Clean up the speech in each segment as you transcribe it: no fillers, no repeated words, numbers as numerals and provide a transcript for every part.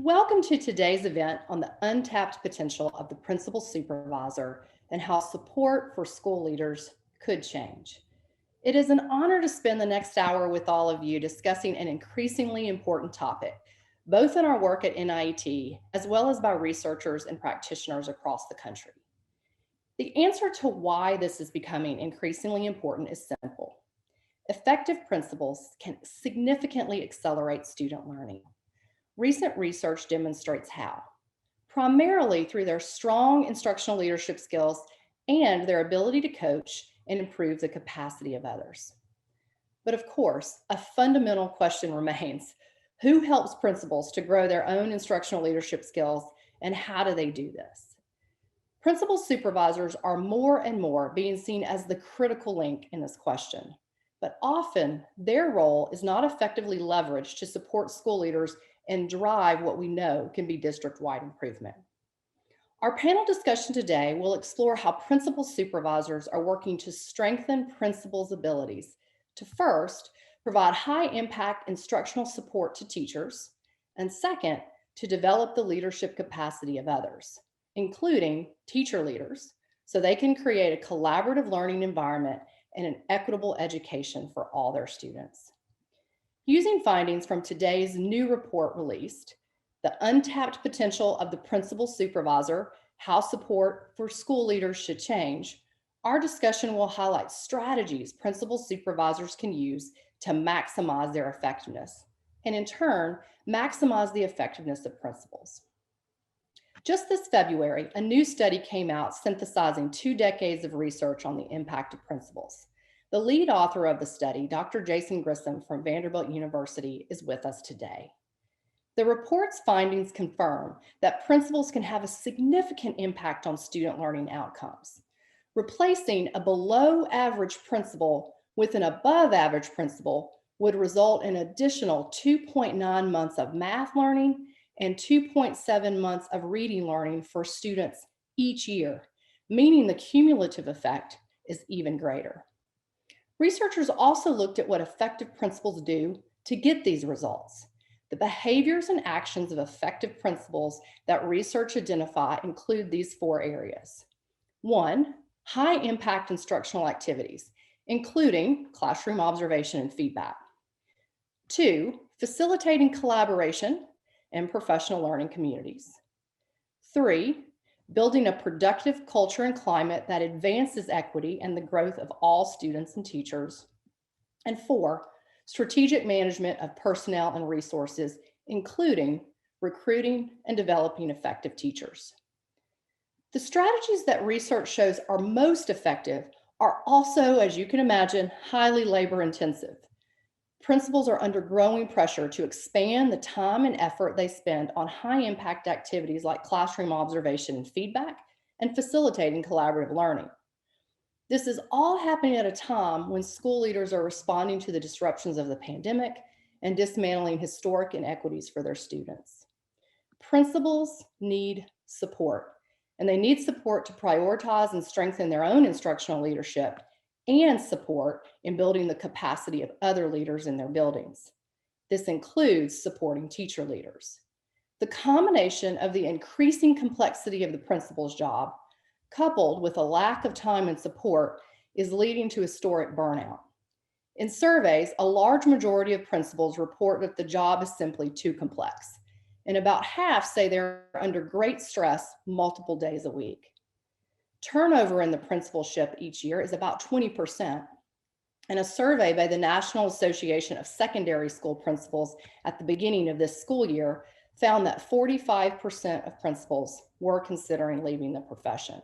Welcome to today's event on the untapped potential of the principal supervisor and how support for school leaders could change. It is an honor to spend the next hour with all of you discussing an increasingly important topic, both in our work at NIET as well as by researchers and practitioners across the country. The answer to why this is becoming increasingly important is simple. Effective principals can significantly accelerate student learning. Recent research demonstrates how, primarily through their strong instructional leadership skills and their ability to coach and improve the capacity of others. But of course, a fundamental question remains: who helps principals to grow their own instructional leadership skills, and how do they do this? Principal supervisors are more and more being seen as the critical link in this question, but often their role is not effectively leveraged to support school leaders and drive what we know can be district-wide improvement. Our panel discussion today will explore how principal supervisors are working to strengthen principals' abilities to first, provide high-impact instructional support to teachers, and second, to develop the leadership capacity of others, including teacher leaders, so they can create a collaborative learning environment and an equitable education for all their students. Using findings from today's new report released, The Untapped Potential of the Principal Supervisor, How Support for School Leaders Should Change, our discussion will highlight strategies principal supervisors can use to maximize their effectiveness, and in turn, maximize the effectiveness of principals. Just this February, a new study came out synthesizing 2 decades of research on the impact of principals. The lead author of the study, Dr. Jason Grissom from Vanderbilt University, is with us today. The report's findings confirm that principals can have a significant impact on student learning outcomes. Replacing a below average principal with an above average principal would result in an additional 2.9 months of math learning and 2.7 months of reading learning for students each year, meaning the cumulative effect is even greater. Researchers also looked at what effective principals do to get these results. The behaviors and actions of effective principals that research identify include these 4 areas. 1, high impact instructional activities, including classroom observation and feedback. 2, facilitating collaboration and professional learning communities. 3, building a productive culture and climate that advances equity and the growth of all students and teachers. And 4, strategic management of personnel and resources, including recruiting and developing effective teachers. The strategies that research shows are most effective are also, as you can imagine, highly labor intensive. Principals are under growing pressure to expand the time and effort they spend on high impact activities like classroom observation and feedback and facilitating collaborative learning. This is all happening at a time when school leaders are responding to the disruptions of the pandemic and dismantling historic inequities for their students. Principals need support, and they need support to prioritize and strengthen their own instructional leadership and support in building the capacity of other leaders in their buildings. This includes supporting teacher leaders. The combination of the increasing complexity of the principal's job, coupled with a lack of time and support, is leading to historic burnout. In surveys, a large majority of principals report that the job is simply too complex, and about half say they're under great stress multiple days a week. Turnover in the principalship each year is about 20%. And a survey by the National Association of Secondary School Principals at the beginning of this school year found that 45% of principals were considering leaving the profession.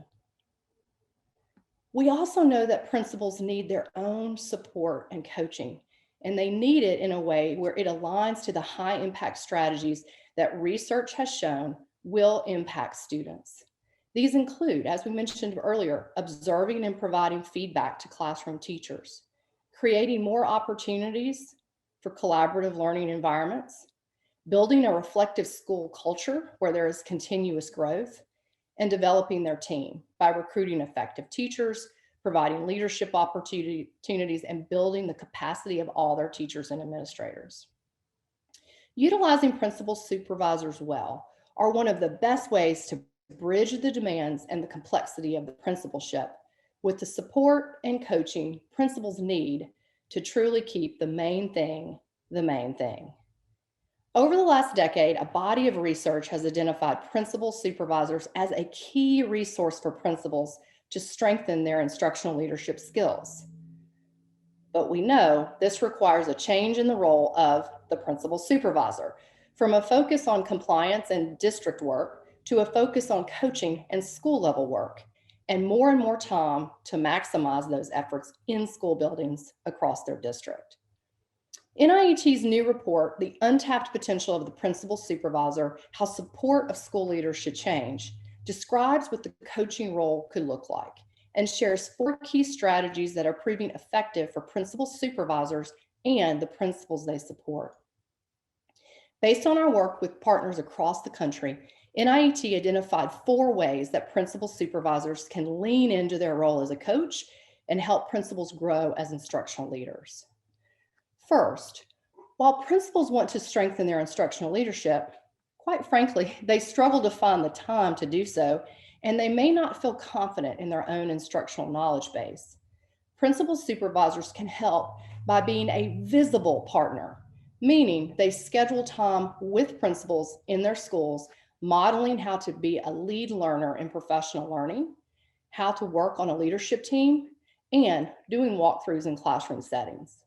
We also know that principals need their own support and coaching, and they need it in a way where it aligns to the high impact strategies that research has shown will impact students. These include, as we mentioned earlier, observing and providing feedback to classroom teachers, creating more opportunities for collaborative learning environments, building a reflective school culture where there is continuous growth, and developing their team by recruiting effective teachers, providing leadership opportunities, and building the capacity of all their teachers and administrators. Utilizing principal supervisors well are one of the best ways to bridge the demands and the complexity of the principalship with the support and coaching principals need to truly keep the main thing the main thing. Over the last decade, a body of research has identified principal supervisors as a key resource for principals to strengthen their instructional leadership skills. But we know this requires a change in the role of the principal supervisor, from a focus on compliance and district work to a focus on coaching and school level work, and more time to maximize those efforts in school buildings across their district. NIET's new report, The Untapped Potential of the Principal Supervisor, How Support of School Leaders Should Change, describes what the coaching role could look like and shares 4 key strategies that are proving effective for principal supervisors and the principals they support. Based on our work with partners across the country, NIET identified 4 ways that principal supervisors can lean into their role as a coach and help principals grow as instructional leaders. First, while principals want to strengthen their instructional leadership, quite frankly, they struggle to find the time to do so, and they may not feel confident in their own instructional knowledge base. Principal supervisors can help by being a visible partner, meaning they schedule time with principals in their schools, modeling how to be a lead learner in professional learning, how to work on a leadership team, and doing walkthroughs in classroom settings.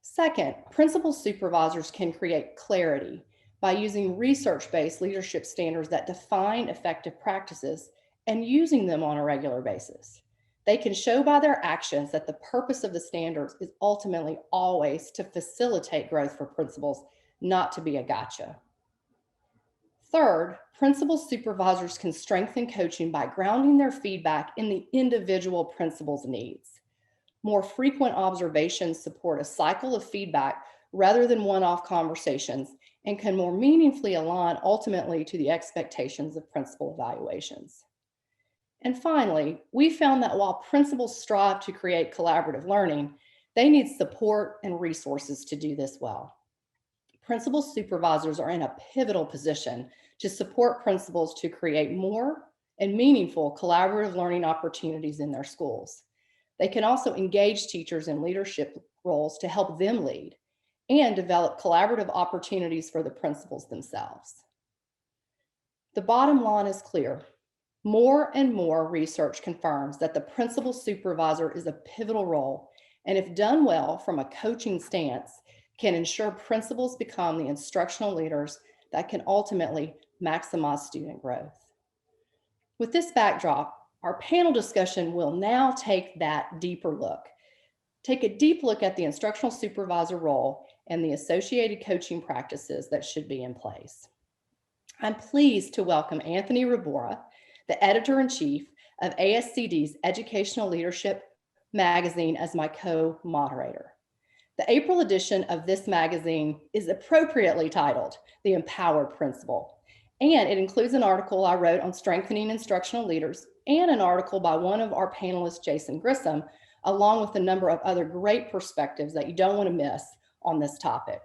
Second, principal supervisors can create clarity by using research-based leadership standards that define effective practices and using them on a regular basis. They can show by their actions that the purpose of the standards is ultimately always to facilitate growth for principals, not to be a gotcha. Third, principal supervisors can strengthen coaching by grounding their feedback in the individual principal's needs. More frequent observations support a cycle of feedback rather than one-off conversations and can more meaningfully align ultimately to the expectations of principal evaluations. And finally, we found that while principals strive to create collaborative learning, they need support and resources to do this well. Principal supervisors are in a pivotal position to support principals to create more and meaningful collaborative learning opportunities in their schools. They can also engage teachers in leadership roles to help them lead and develop collaborative opportunities for the principals themselves. The bottom line is clear. More and more research confirms that the principal supervisor is a pivotal role, and if done well from a coaching stance, can ensure principals become the instructional leaders that can ultimately maximize student growth. With this backdrop, our panel discussion will now take that deeper look. Take a deep look at the instructional supervisor role and the associated coaching practices that should be in place. I'm pleased to welcome Anthony Rebora, the editor-in-chief of ASCD's Educational Leadership magazine, as my co-moderator. The April edition of this magazine is appropriately titled The Empowered Principal, and it includes an article I wrote on strengthening instructional leaders and an article by one of our panelists, Jason Grissom, along with a number of other great perspectives that you don't want to miss on this topic.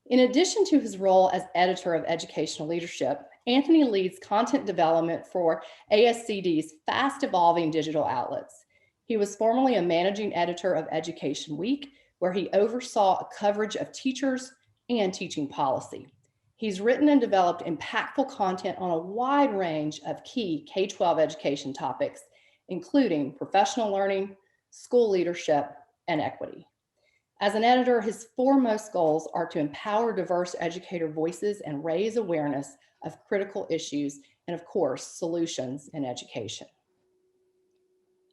In addition to his role as editor of Educational Leadership, Anthony leads content development for ASCD's fast evolving digital outlets. He was formerly a managing editor of Education Week, where he oversaw a coverage of teachers and teaching policy. He's written and developed impactful content on a wide range of key K-12 education topics, including professional learning, school leadership, and equity. As an editor, his foremost goals are to empower diverse educator voices and raise awareness of critical issues and, of course, solutions in education.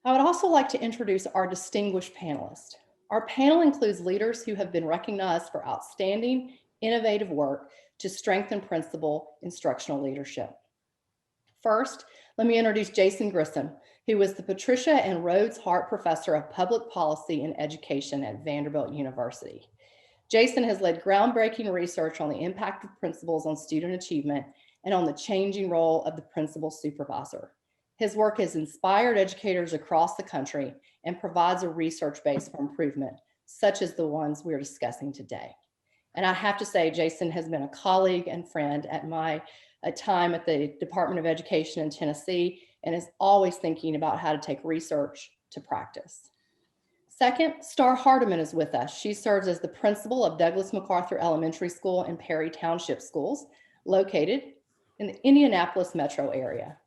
I would also like to introduce our distinguished panelists. Our panel includes leaders who have been recognized for outstanding, innovative work to strengthen principal instructional leadership. First, let me introduce Jason Grissom, who was the Patricia and Rhodes Hart Professor of Public Policy and Education at Vanderbilt University. Jason has led groundbreaking research on the impact of principals on student achievement and on the changing role of the principal supervisor. His work has inspired educators across the country and provides a research base for improvement, such as the ones we're discussing today. And I have to say, Jason has been a colleague and friend at my time at the Department of Education in Tennessee, and is always thinking about how to take research to practice. Second, Star Hardiman is with us. She serves as the principal of Douglas MacArthur Elementary School and Perry Township Schools, located in the Indianapolis metro area.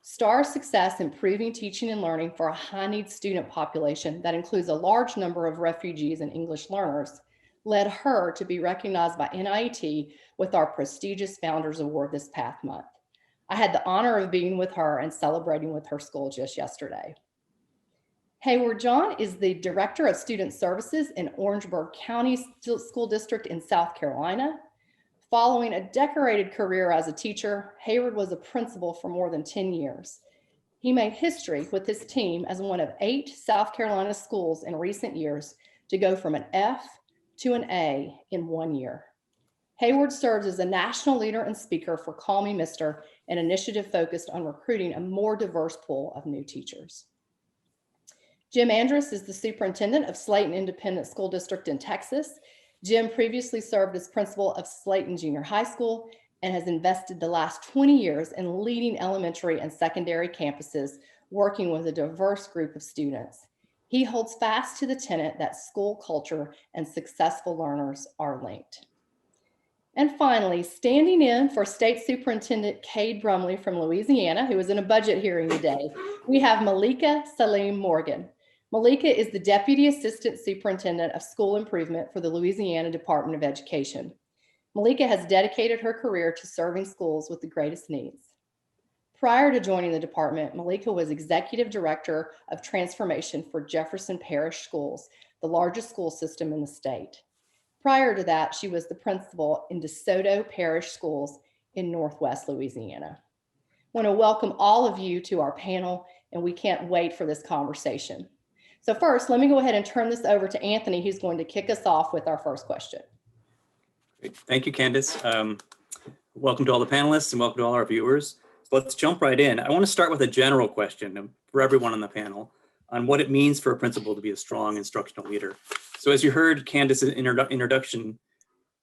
Star's success improving teaching and learning for a high-needs student population that includes a large number of refugees and English learners led her to be recognized by NIET with our prestigious Founders Award this past month. I had the honor of being with her and celebrating with her school just yesterday. Hayward John is the Director of Student Services in Orangeburg County School District in South Carolina. Following a decorated career as a teacher, Hayward was a principal for more than 10 years. He made history with his team as one of 8 South Carolina schools in recent years to go from an F to an A in 1 year. Hayward serves as a national leader and speaker for Call Me Mister, an initiative focused on recruiting a more diverse pool of new teachers. Jim Andrus is the superintendent of Slaton Independent School District in Texas. Jim previously served as principal of Slaton Junior High School and has invested the last 20 years in leading elementary and secondary campuses, working with a diverse group of students. He holds fast to the tenet that school culture and successful learners are linked. And finally, standing in for State Superintendent Cade Brumley from Louisiana, who is in a budget hearing today, we have Malika Salim Morgan. Malika is the Deputy Assistant Superintendent of School Improvement for the Louisiana Department of Education. Malika has dedicated her career to serving schools with the greatest needs. Prior to joining the department, Malika was Executive Director of Transformation for Jefferson Parish Schools, the largest school system in the state. Prior to that, she was the principal in DeSoto Parish Schools in Northwest Louisiana. I want to welcome all of you to our panel, and we can't wait for this conversation. So first, let me go ahead and turn this over to Anthony, who's going to kick us off with our first question. Great. Thank you, Candice. Welcome to all the panelists and welcome to all our viewers. So let's jump right in. I want to start with a general question for everyone on the panel on what it means for a principal to be a strong instructional leader. So as you heard Candice's introduction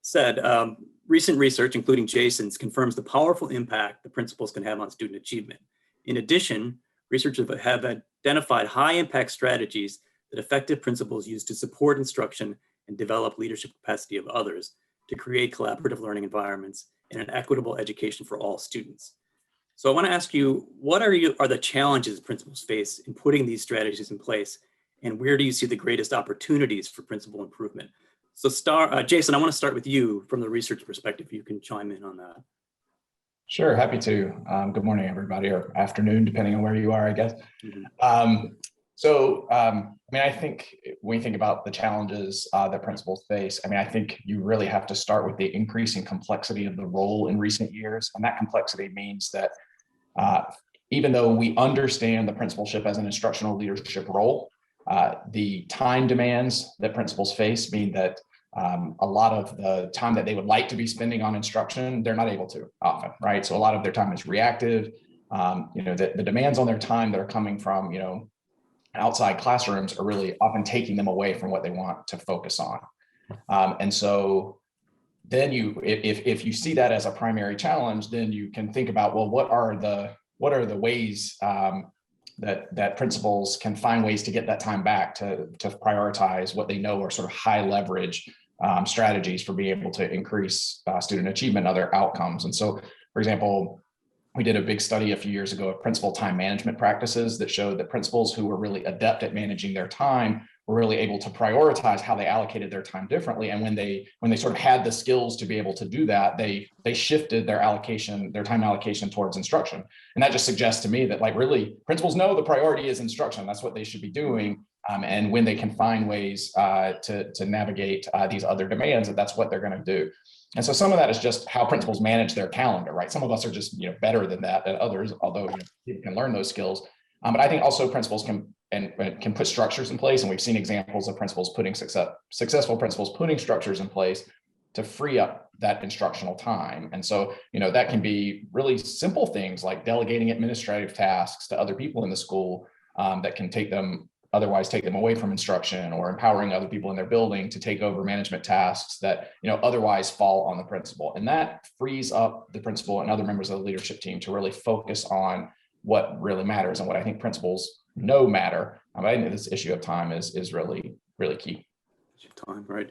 said, recent research, including Jason's, confirms the powerful impact the principals can have on student achievement. In addition, researchers have identified high-impact strategies that effective principals use to support instruction and develop leadership capacity of others to create collaborative learning environments and an equitable education for all students. So I want to ask you, what are the challenges principals face in putting these strategies in place, and where do you see the greatest opportunities for principal improvement? So Jason, I want to start with you from the research perspective. You can chime in on that. Sure, happy to. Good morning, everybody, or afternoon, depending on where you are, I guess. Mm-hmm. I think when you think about the challenges that principals face, I think you really have to start with the increasing complexity of the role in recent years. And that complexity means that even though we understand the principalship as an instructional leadership role, the time demands that principals face mean that a lot of the time that they would like to be spending on instruction, they're not able to often, right? So a lot of their time is reactive. The demands on their time that are coming from, outside classrooms are really often taking them away from what they want to focus on. And so then if you see that as a primary challenge, then you can think about, well, what are the ways that principals can find ways to get that time back to prioritize what they know are sort of high leverage strategies for being able to increase student achievement and other outcomes. And so, for example, we did a big study a few years ago of principal time management practices that showed that principals who were really adept at managing their time were really able to prioritize how they allocated their time differently. And when they sort of had the skills to be able to do that, they shifted their time allocation towards instruction. And that just suggests to me that really principals know the priority is instruction. That's what they should be doing. And when they can find ways to navigate these other demands, that's what they're going to do. And so some of that is just how principals manage their calendar, right? Some of us are just better than that than others, although people can learn those skills. But I think also principals can put structures in place, and we've seen examples of principals successful principals putting structures in place to free up that instructional time. And so that can be really simple things like delegating administrative tasks to other people in the school that can take them otherwise take them away from instruction, or empowering other people in their building to take over management tasks that, otherwise fall on the principal. And that frees up the principal and other members of the leadership team to really focus on what really matters and what I think principals know matter. I think this issue of time is really, really key. Time, right?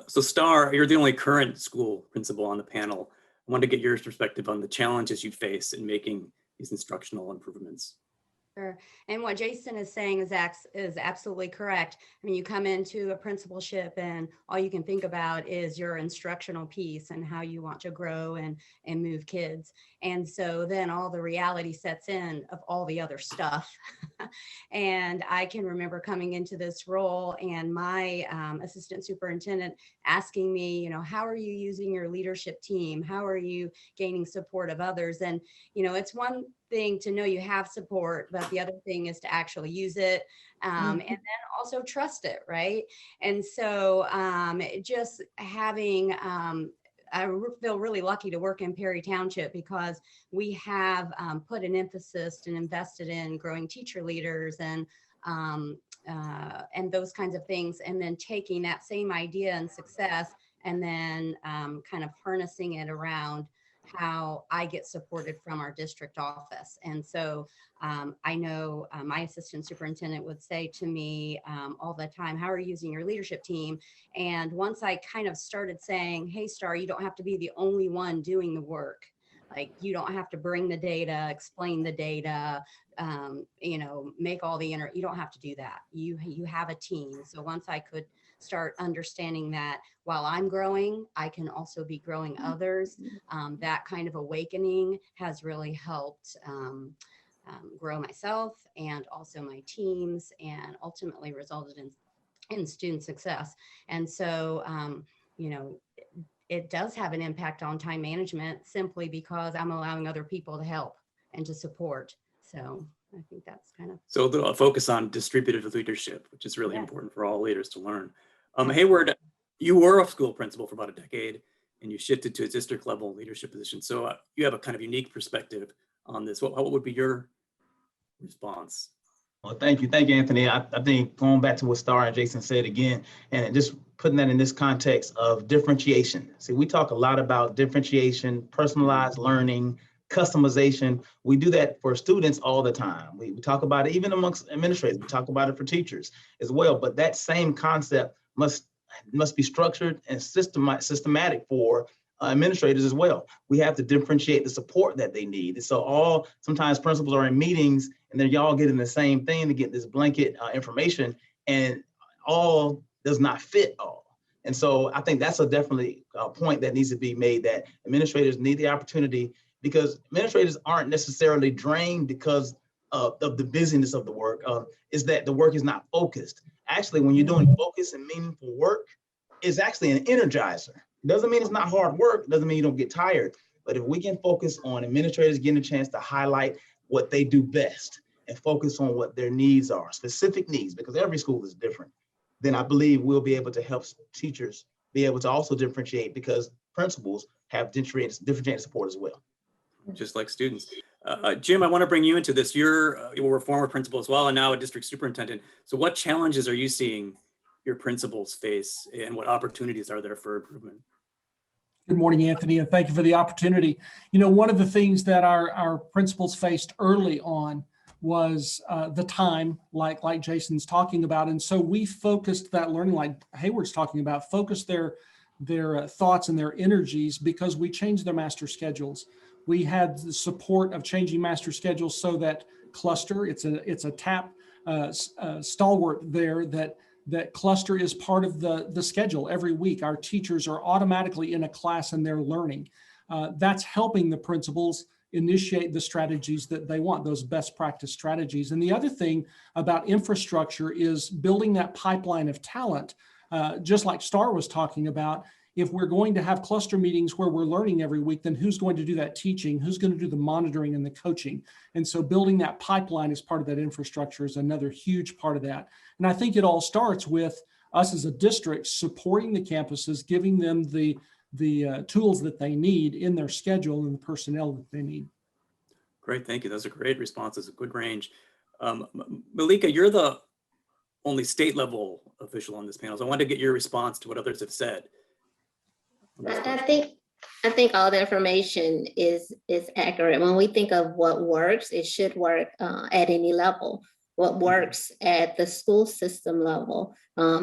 So Star, you're the only current school principal on the panel. I wanted to get your perspective on the challenges you face in making these instructional improvements. Sure. And what Jason is saying is absolutely correct. I mean, you come into a principalship and all you can think about is your instructional piece and how you want to grow and move kids. And so then all the reality sets in of all the other stuff. And I can remember coming into this role and my assistant superintendent asking me, how are you using your leadership team? How are you gaining support of others? And, it's one thing to know you have support, but the other thing is to actually use it and then also trust it, right? And so just having, I feel really lucky to work in Perry Township because we have put an emphasis and invested in growing teacher leaders and those kinds of things, and then taking that same idea and success and then kind of harnessing it around how I get supported from our district office. And so I know my assistant superintendent would say to me all the time, how are you using your leadership team? And once I kind of started saying, hey, Star, you don't have to be the only one doing the work. Like, you don't have to bring the data, explain the data, make all the you don't have to do that. You have a team. So once I could start understanding that while I'm growing, I can also be growing others. That kind of awakening has really helped grow myself and also my teams, and ultimately resulted in student success. And so, it does have an impact on time management simply because I'm allowing other people to help and to support. So I think that's kind of. So the focus on distributed leadership, which is really important for all leaders to learn. Hayward, you were a school principal for about a decade and you shifted to a district level leadership position. So you have a kind of unique perspective on this. What would be your response? Well, thank you, Anthony. I think going back to what Star and Jason said again, and just putting that in this context of differentiation. See, we talk a lot about differentiation, personalized learning, customization. We do that for students all the time. We talk about it even amongst administrators. We talk about it for teachers as well. But that same concept must be structured and systematic for administrators as well. We have to differentiate the support that they need. And so sometimes principals are in meetings and then y'all getting the same thing to get this blanket information, and all does not fit all. And so I think that's definitely a point that needs to be made, that administrators need the opportunity, because administrators aren't necessarily drained because of the busyness of the work, is that the work is not focused. Actually, when you're doing focused and meaningful work, it's actually an energizer. It doesn't mean it's not hard work. It doesn't mean you don't get tired. But if we can focus on administrators getting a chance to highlight what they do best and focus on what their needs are, specific needs, because every school is different, then I believe we'll be able to help teachers be able to also differentiate, because principals have differentiated support as well. Just like students. Jim, I want to bring you into this. You were a former principal as well, and now a district superintendent. So what challenges are you seeing your principals face, and what opportunities are there for improvement? Good morning, Anthony, and thank you for the opportunity. One of the things that our principals faced early on was the time, like Jason's talking about. And so we focused that learning, like Hayward's talking about, focused their thoughts and their energies, because we changed their master schedules. We had the support of changing master schedules so that cluster, it's a TAP stalwart there, that cluster is part of the schedule every week. Our teachers are automatically in a class and they're learning. That's helping the principals initiate the strategies that they want, those best practice strategies. And the other thing about infrastructure is building that pipeline of talent, just like Star was talking about. If we're going to have cluster meetings where we're learning every week, then who's going to do that teaching? Who's going to do the monitoring and the coaching? And so building that pipeline as part of that infrastructure is another huge part of that. And I think it all starts with us as a district supporting the campuses, giving them the tools that they need in their schedule and the personnel that they need. Great, thank you. Those are great responses, a good range. Malika, you're the only state level official on this panel. So I wanted to get your response to what others have said. I think all the information is accurate. When we think of what works, it should work at any level. What works at the school system level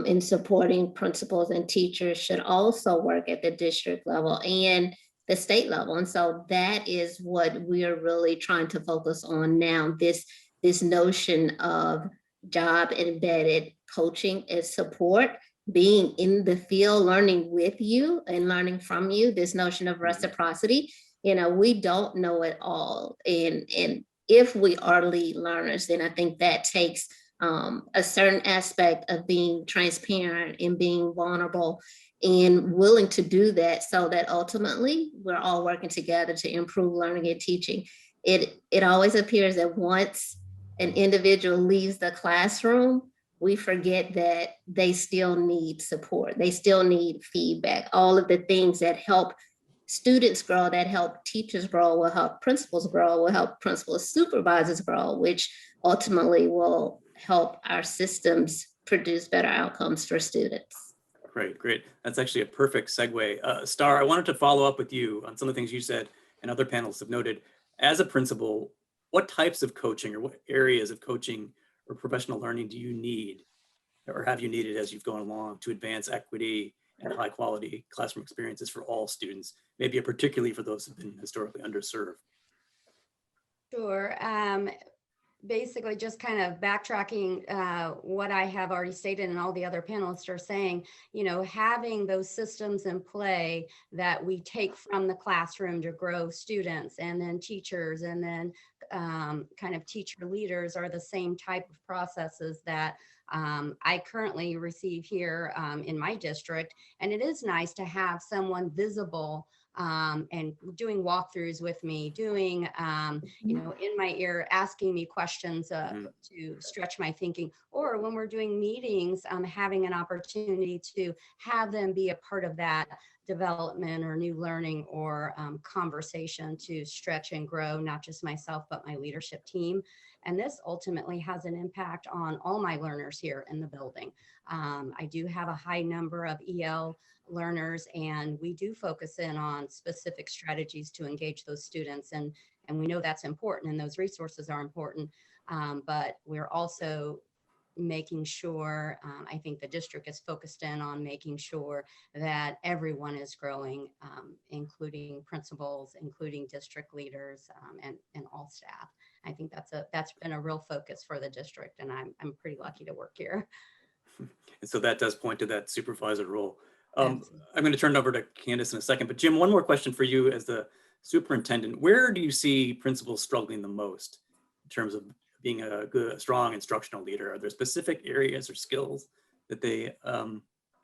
in supporting principals and teachers should also work at the district level and the state level. And so that is what we're really trying to focus on now, this notion of job embedded coaching as support, being in the field, learning with you and learning from you, this notion of reciprocity. We don't know it all. And if we are lead learners, then I think that takes a certain aspect of being transparent and being vulnerable and willing to do that so that ultimately we're all working together to improve learning and teaching. It always appears that once an individual leaves the classroom, we forget that they still need support. They still need feedback. All of the things that help students grow, that help teachers grow, will help principals grow, will help principal supervisors grow, which ultimately will help our systems produce better outcomes for students. Great. That's actually a perfect segue. Star, I wanted to follow up with you on some of the things you said and other panelists have noted. As a principal, what types of coaching or what areas of coaching or professional learning do you need or have you needed as you've gone along to advance equity and high quality classroom experiences for all students, maybe particularly for those who've been historically underserved? Sure. Basically just kind of backtracking what I have already stated and all the other panelists are saying, having those systems in play that we take from the classroom to grow students and then teachers and then kind of teacher leaders are the same type of processes that I currently receive here in my district. And it is nice to have someone visible and doing walkthroughs with me, doing, in my ear, asking me questions to stretch my thinking, or when we're doing meetings, having an opportunity to have them be a part of that development or new learning or conversation to stretch and grow, not just myself, but my leadership team. And this ultimately has an impact on all my learners here in the building. I do have a high number of EL learners, and we do focus in on specific strategies to engage those students. And we know that's important and those resources are important, but we're also making sure, I think the district is focused in on making sure that everyone is growing, including principals, including district leaders, and all staff. I think that's been a real focus for the district, and I'm pretty lucky to work here. And so that does point to that supervisor role. I'm going to turn it over to Candice in a second, but Jim, one more question for you as the superintendent. Where do you see principals struggling the most in terms of being a good, strong instructional leader? Are there specific areas or skills that they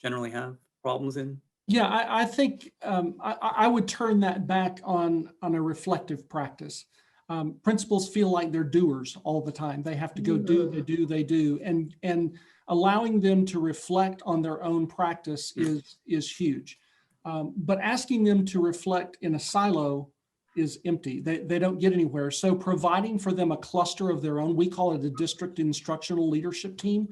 generally have problems in? Yeah, I think I would turn that back on a reflective practice. Principals feel like they're doers all the time. They have to go do, they do. And allowing them to reflect on their own practice is huge. But asking them to reflect in a silo is empty. They don't get anywhere. So providing for them a cluster of their own, we call it a district instructional leadership team,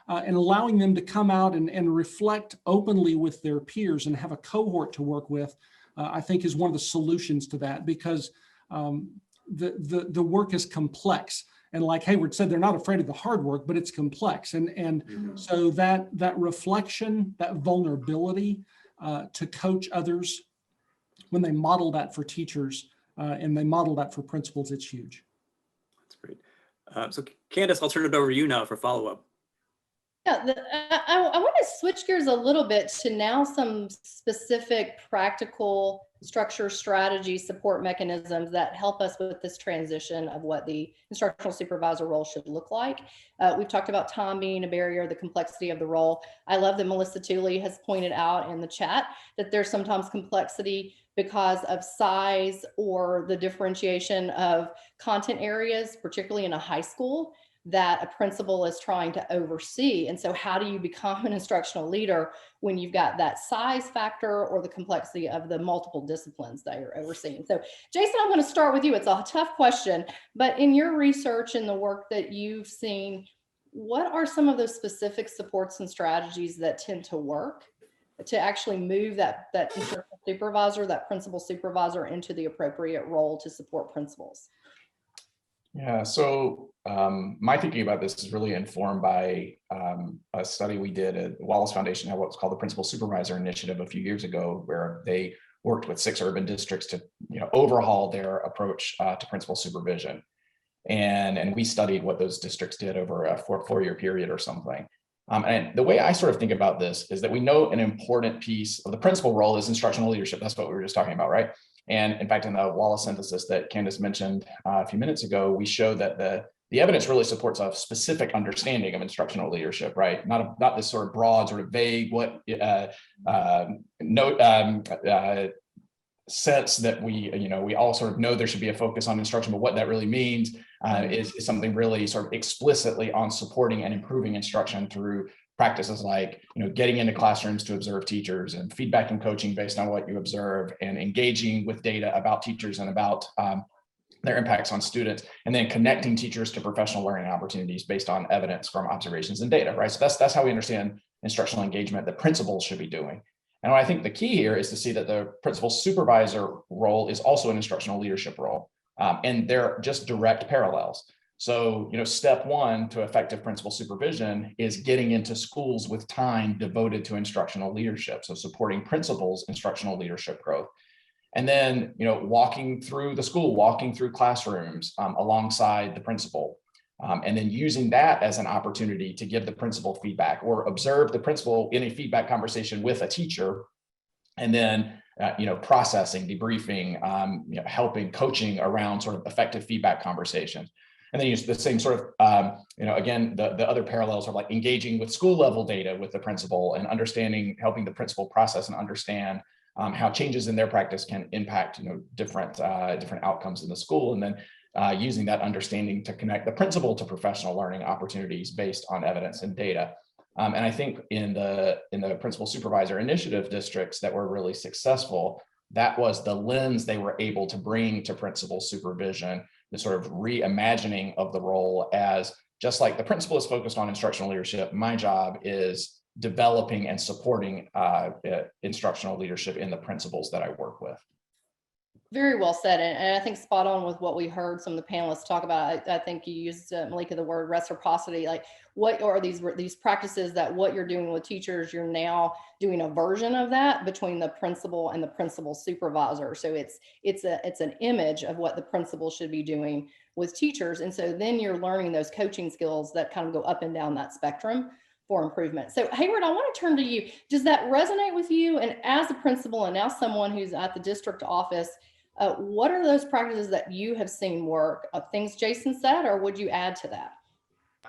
and allowing them to come out and reflect openly with their peers and have a cohort to work with, I think is one of the solutions to that, because the work is complex. And like Hayward said, they're not afraid of the hard work, but it's complex. And so that reflection, that vulnerability to coach others, when they model that for teachers and they model that for principals, it's huge. That's great. So Candice, I'll turn it over to you now for follow-up. Yeah, I want to switch gears a little bit to now some specific practical structure, strategy, support mechanisms that help us with this transition of what the instructional supervisor role should look like. We've talked about time being a barrier, the complexity of the role. I love that Melissa Tooley has pointed out in the chat that there's sometimes complexity because of size or the differentiation of content areas, particularly in a high school, that a principal is trying to oversee. And so how do you become an instructional leader when you've got that size factor or the complexity of the multiple disciplines that you're overseeing? So Jason, I'm going to start with you. It's a tough question, but in your research and the work that you've seen, what are some of those specific supports and strategies that tend to work to actually move that instructional supervisor, that principal supervisor, into the appropriate role to support principals? Yeah, so my thinking about this is really informed by a study we did at Wallace Foundation, had what's called the Principal Supervisor Initiative a few years ago, where they worked with 6 urban districts to overhaul their approach to principal supervision. And we studied what those districts did over a four-year period or something. And the way I sort of think about this is that we know an important piece of the principal role is instructional leadership. That's what we were just talking about, right? And in fact, in the Wallace synthesis that Candice mentioned a few minutes ago, we showed that the evidence really supports a specific understanding of instructional leadership, right? Not this sort of broad, sort of vague, sense that we all sort of know there should be a focus on instruction, but what that really means is something really sort of explicitly on supporting and improving instruction through practices like getting into classrooms to observe teachers, and feedback and coaching based on what you observe, and engaging with data about teachers and about their impacts on students, and then connecting teachers to professional learning opportunities based on evidence from observations and data, right? So that's how we understand instructional engagement that principals should be doing. And I think the key here is to see that the principal supervisor role is also an instructional leadership role, and they're just direct parallels. So, step one to effective principal supervision is getting into schools with time devoted to instructional leadership. So supporting principals' instructional leadership growth. And then, walking through the school, walking through classrooms alongside the principal. And then using that as an opportunity to give the principal feedback or observe the principal in a feedback conversation with a teacher. And then, processing, debriefing, helping, coaching around sort of effective feedback conversations. And then use the same sort of, again, the other parallels are like engaging with school level data with the principal and understanding, helping the principal process and understand how changes in their practice can impact, different outcomes in the school. And then using that understanding to connect the principal to professional learning opportunities based on evidence and data. And I think in the principal supervisor initiative districts that were really successful, that was the lens they were able to bring to principal supervision, the sort of reimagining of the role as just like the principal is focused on instructional leadership, my job is developing and supporting instructional leadership in the principals that I work with. Very well said. And I think spot on with what we heard some of the panelists talk about. I think you used, Malika, the word reciprocity. Like, what are these practices that what you're doing with teachers, you're now doing a version of that between the principal and the principal supervisor. So it's an image of what the principal should be doing with teachers. And so then you're learning those coaching skills that kind of go up and down that spectrum for improvement. So Hayward, I want to turn to you. Does that resonate with you? And as a principal and now someone who's at the district office, what are those practices that you have seen work? Things Jason said, or would you add to that?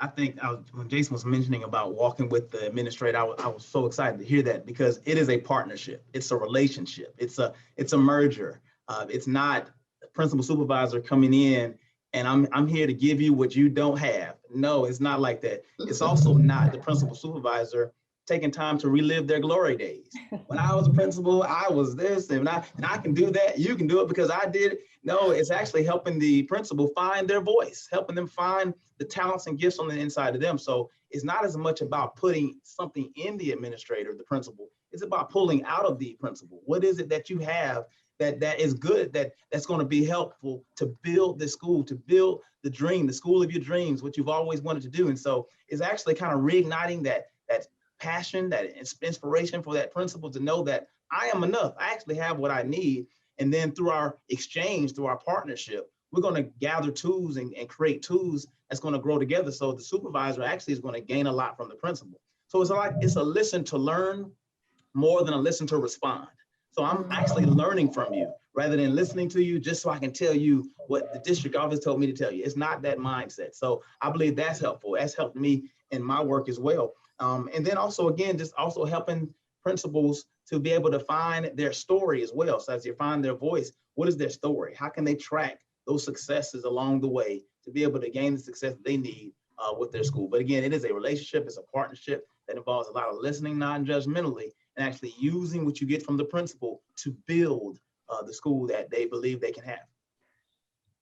I think when Jason was mentioning about walking with the administrator, I was so excited to hear that, because it is a partnership. It's a relationship. It's a merger. It's not a principal supervisor coming in and I'm here to give you what you don't have. No, it's not like that. It's also not the principal supervisor taking time to relive their glory days. When I was a principal, I was this, and I can do that. You can do it because I did it. No, it's actually helping the principal find their voice, helping them find the talents and gifts on the inside of them. So it's not as much about putting something in the administrator, the principal. It's about pulling out of the principal. What is it that you have that is good, that's going to be helpful to build the school, to build the dream, the school of your dreams, what you've always wanted to do. And so it's actually kind of reigniting that passion, that inspiration for that principal to know that I am enough. I actually have what I need. And then through our exchange, through our partnership, we're going to gather tools and create tools that's going to grow together. So the supervisor actually is going to gain a lot from the principal. So it's a listen to learn more than a listen to respond. So I'm actually learning from you rather than listening to you just so I can tell you what the district office told me to tell you. It's not that mindset. So I believe that's helpful. That's helped me in my work as well. And then also, again, just also helping principals to be able to find their story as well. So as you find their voice, what is their story? How can they track those successes along the way to be able to gain the success they need with their school? But again, it is a relationship, it's a partnership that involves a lot of listening non-judgmentally and actually using what you get from the principal to build the school that they believe they can have.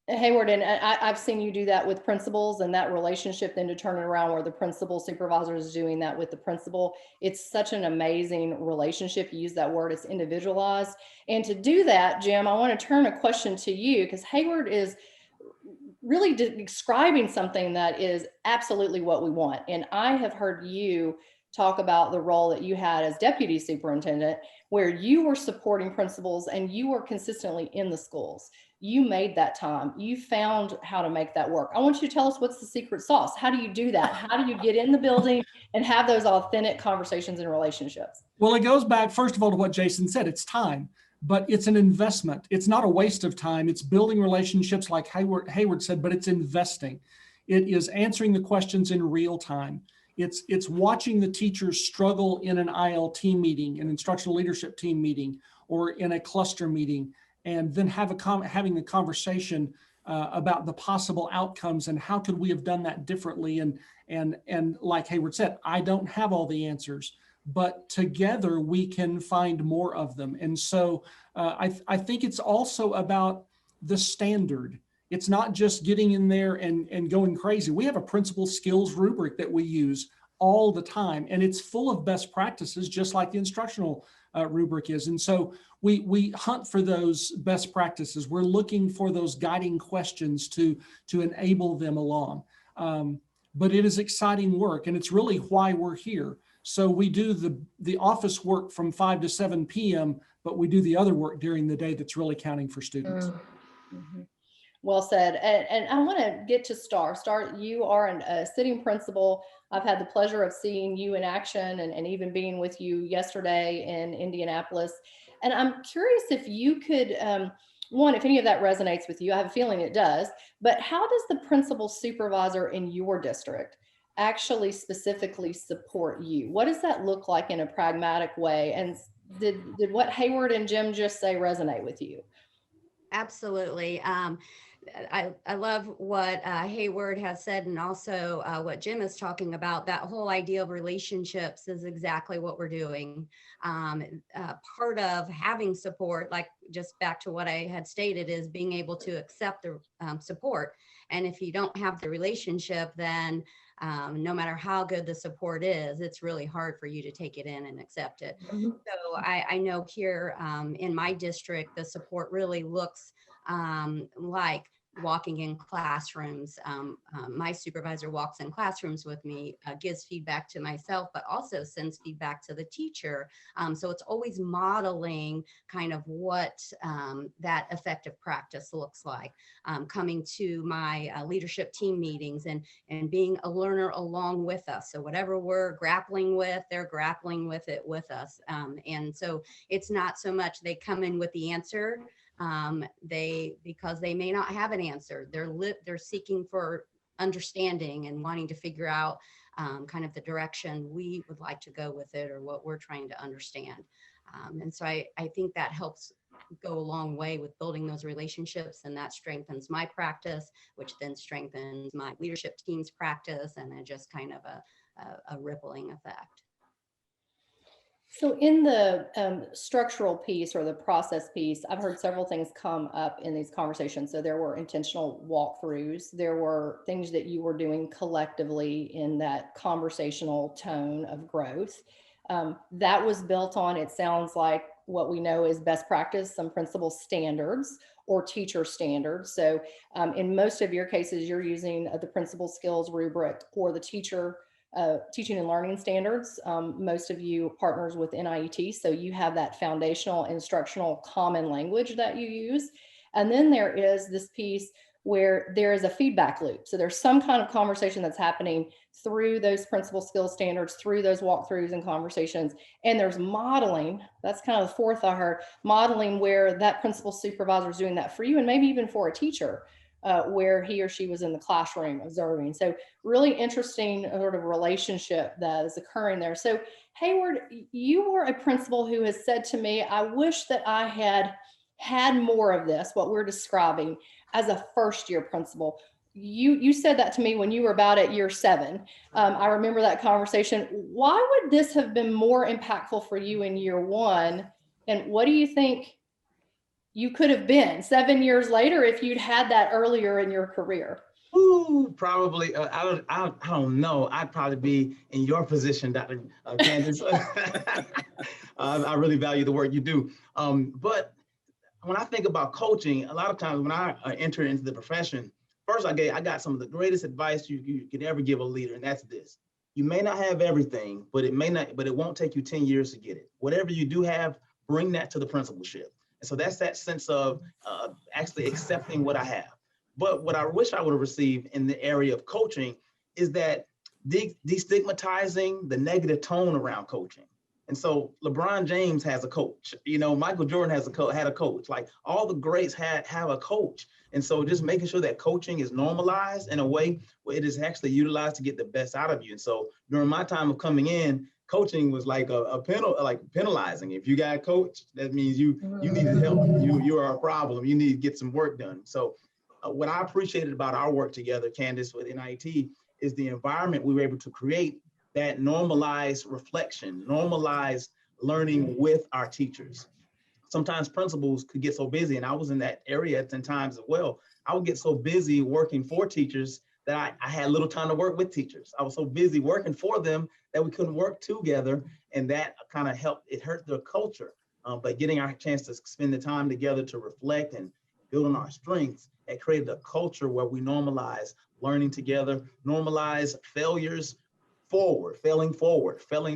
Hayward, and I've seen you do that with principals, and that relationship then to turn it around where the principal supervisor is doing that with the principal. It's such an amazing relationship. You use that word, it's individualized. And to do that, Jim, I want to turn a question to you, because Hayward is really describing something that is absolutely what we want. And I have heard you talk about the role that you had as deputy superintendent, where you were supporting principals and you were consistently in the schools. You made that time. You found how to make that work. I want you to tell us, what's the secret sauce? How do you do that? How do you get in the building and have those authentic conversations and relationships? Well, it goes back, first of all, to what Jason said. It's time, but it's an investment. It's not a waste of time. It's building relationships like Hayward said, but it's investing. It is answering the questions in real time. It's watching the teachers struggle in an ILT meeting, an instructional leadership team meeting, or in a cluster meeting, and then having a conversation about the possible outcomes and how could we have done that differently. And like Hayward said, I don't have all the answers, but together we can find more of them. And so I think it's also about the standard. It's not just getting in there and going crazy. We have a principal skills rubric that we use all the time, and it's full of best practices, just like the instructional rubric is. And so we hunt for those best practices. We're looking for those guiding questions to enable them along. But it is exciting work, and it's really why we're here. So we do the office work from 5 to 7 p.m., but we do the other work during the day that's really counting for students. Mm-hmm. Well said. And I want to get to Star. Star, you are a sitting principal. I've had the pleasure of seeing you in action and even being with you yesterday in Indianapolis. And I'm curious if you could, one, if any of that resonates with you. I have a feeling it does, but how does the principal supervisor in your district actually specifically support you? What does that look like in a pragmatic way? And did what Hayward and Jim just say resonate with you? Absolutely. I love what Hayward has said, and also what Jim is talking about. That whole idea of relationships is exactly what we're doing. Part of having support, like just back to what I had stated, is being able to accept the support. And if you don't have the relationship, then no matter how good the support is, it's really hard for you to take it in and accept it. Mm-hmm. So I know here in my district, the support really looks like walking in classrooms. My supervisor walks in classrooms with me, gives feedback to myself, but also sends feedback to the teacher. So it's always modeling kind of what that effective practice looks like. Coming to my leadership team meetings and being a learner along with us. So whatever we're grappling with, they're grappling with it with us. And so it's not so much they come in with the answer, because they may not have an answer. They're seeking for understanding and wanting to figure out kind of the direction we would like to go with it, or what we're trying to understand. And so I think that helps go a long way with building those relationships, and that strengthens my practice, which then strengthens my leadership team's practice, and then just kind of a rippling effect. So in the structural piece or the process piece, I've heard several things come up in these conversations. So there were intentional walkthroughs. There were things that you were doing collectively in that conversational tone of growth. That was built on, it sounds like, what we know is best practice, some principal standards or teacher standards. So in most of your cases, you're using the principal skills rubric or the teacher teaching and learning standards. Most of you partners with NIET, so you have that foundational instructional common language that you use. And then there is this piece where there is a feedback loop. So there's some kind of conversation that's happening through those principal skills standards, through those walkthroughs and conversations. And there's modeling. That's kind of the fourth I heard, modeling where that principal supervisor is doing that for you, and maybe even for a teacher. Where he or she was in the classroom observing. So really interesting sort of relationship that is occurring there. So Hayward, you were a principal who has said to me, I wish that I had more of this, what we're describing, as a first year principal. You said that to me when you were about at year 7. I remember that conversation. Why would this have been more impactful for you in year 1? And what do you think you could have been 7 years later if you'd had that earlier in your career? Ooh, probably. I don't know. I'd probably be in your position, Dr. Candice. I really value the work you do. But when I think about coaching, a lot of times when I enter into the profession, first I got some of the greatest advice you could ever give a leader, and that's this: you may not have everything, but it won't take you 10 years to get it. Whatever you do have, bring that to the principalship. And so that's that sense of actually accepting what I have. But what I wish I would have received in the area of coaching is that destigmatizing the negative tone around coaching. And so LeBron James has a coach, Michael Jordan had a coach, like all the greats have a coach. And so just making sure that coaching is normalized in a way where it is actually utilized to get the best out of you. And so during my time of coming in, coaching was like penalizing. If you got a coach, that means you needed help. You are a problem. You need to get some work done. So what I appreciated about our work together, Candice, with NIET, is the environment we were able to create that normalized reflection, normalized learning with our teachers. Sometimes principals could get so busy, and I was in that area at times as well. I would get so busy working for teachers that I had little time to work with teachers. I was so busy working for them that we couldn't work together, and that kind of helped. It hurt the culture, but getting our chance to spend the time together to reflect and build on our strengths, it created a culture where we normalize learning together, normalize failing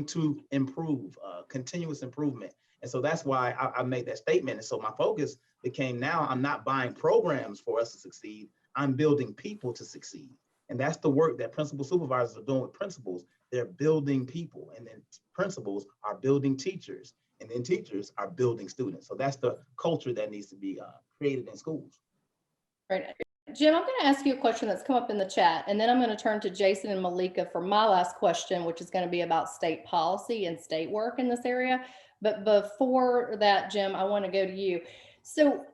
to improve, continuous improvement. And so that's why I made that statement. And so my focus became, now I'm not buying programs for us to succeed, I'm building people to succeed. And that's the work that principal supervisors are doing with principals. They're building people, and then principals are building teachers, and then teachers are building students. So that's the culture that needs to be created in schools. Right. Jim, I'm going to ask you a question that's come up in the chat, and then I'm going to turn to Jason and Malika for my last question, which is going to be about state policy and state work in this area. But before that, Jim, I want to go to you. So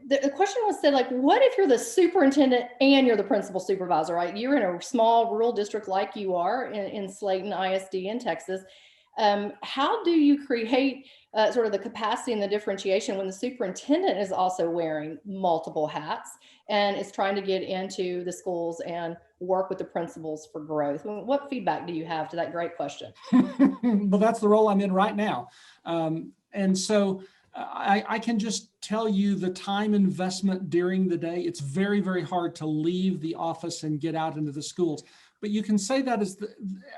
the question was said, like, what if you're the superintendent and you're the principal supervisor, right? You're in a small rural district like you are in Slaton ISD in Texas. How do you create sort of the capacity and the differentiation when the superintendent is also wearing multiple hats and is trying to get into the schools and work with the principals for growth? What feedback do you have to that great question? Well, that's the role I'm in right now. And so I can just tell you the time investment during the day. It's very, very hard to leave the office and get out into the schools. But you can say that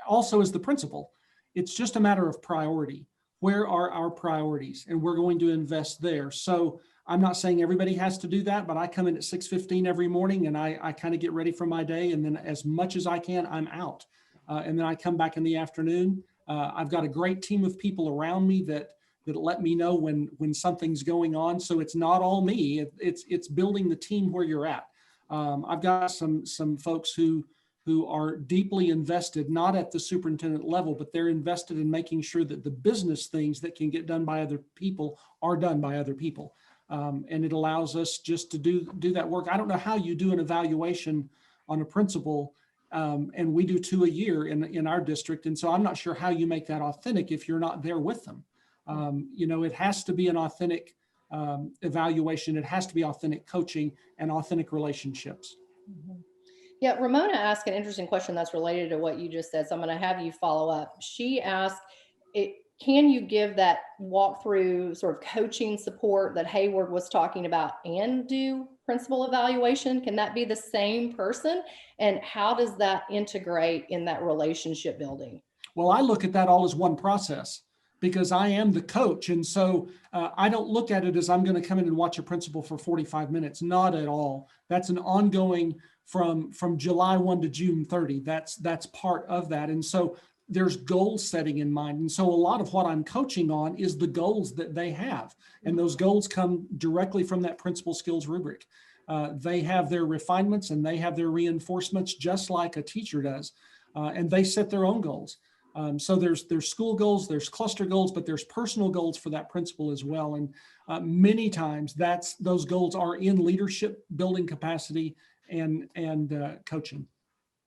also as the principal. It's just a matter of priority. Where are our priorities? And we're going to invest there. So I'm not saying everybody has to do that, but I come in at 6:15 every morning and I kind of get ready for my day. And then as much as I can, I'm out. And then I come back in the afternoon. I've got a great team of people around me that let me know when something's going on. So it's not all me. It's building the team where you're at. I've got some folks who are deeply invested, not at the superintendent level, but they're invested in making sure that the business things that can get done by other people are done by other people. And it allows us just to do that work. I don't know how you do an evaluation on a principal, and we do 2 a year in our district. And so I'm not sure how you make that authentic if you're not there with them. It has to be an authentic evaluation. It has to be authentic coaching and authentic relationships. Mm-hmm. Yeah, Ramona asked an interesting question that's related to what you just said. So I'm going to have you follow up. She asked, can you give that walkthrough sort of coaching support that Hayward was talking about and do principal evaluation? Can that be the same person? And how does that integrate in that relationship building? Well, I look at that all as one process because I am the coach. And so I don't look at it as I'm going to come in and watch a principal for 45 minutes. Not at all. That's an ongoing from July 1 to June 30. That's part of that. And so there's goal setting in mind. And so a lot of what I'm coaching on is the goals that they have. And those goals come directly from that principal skills rubric. They have their refinements and they have their reinforcements just like a teacher does. And they set their own goals. So there's school goals, there's cluster goals, but there's personal goals for that principal as well. And many times those goals are in leadership, building capacity, and coaching.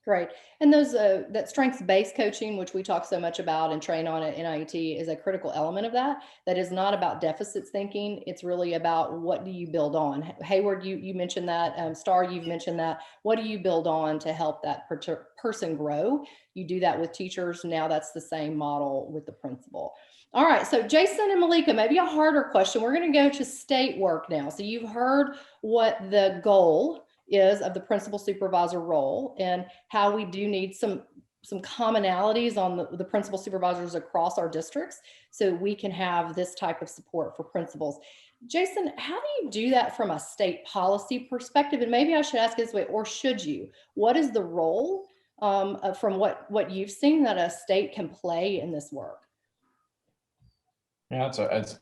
Great. And those that strengths-based coaching, which we talk so much about and train on at NIET, is a critical element of that. That is not about deficits thinking. It's really about what do you build on. Hayward, you mentioned that. Star, you've mentioned that. What do you build on to help that person grow? You do that with teachers. Now that's the same model with the principal. All right. So Jason and Malika, maybe a harder question. We're going to go to state work now. So you've heard what the goal is of the principal supervisor role and how we do need some commonalities on the principal supervisors across our districts so we can have this type of support for principals. Jason, how do you do that from a state policy perspective? And maybe I should ask this way, or should you? What is the role from what you've seen that a state can play in this work? Yeah,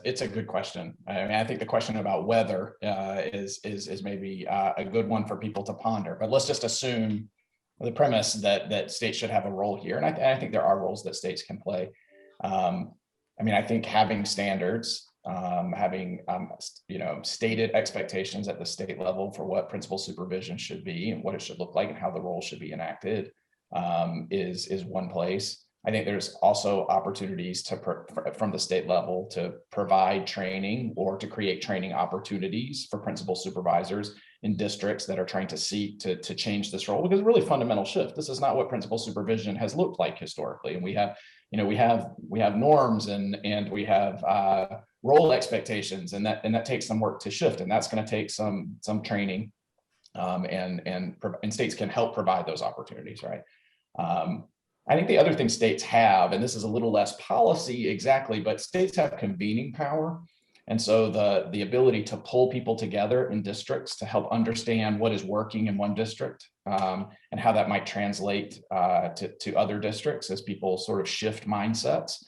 it's a good question. I mean, I think the question about whether is maybe a good one for people to ponder. But let's just assume the premise that states should have a role here, and I think there are roles that states can play. I mean, I think having standards, having stated expectations at the state level for what principal supervision should be and what it should look like and how the role should be enacted is one place. I think there's also opportunities from the state level to provide training or to create training opportunities for principal supervisors in districts that are trying to seek to change this role, because it's a really fundamental shift. This is not what principal supervision has looked like historically. And we have norms and we have role expectations, and that takes some work to shift, and that's going to take some training, and states can help provide those opportunities, right? I think the other thing states have, and this is a little less policy exactly, but states have convening power. And so the ability to pull people together in districts to help understand what is working in one district, and how that might translate to other districts as people sort of shift mindsets.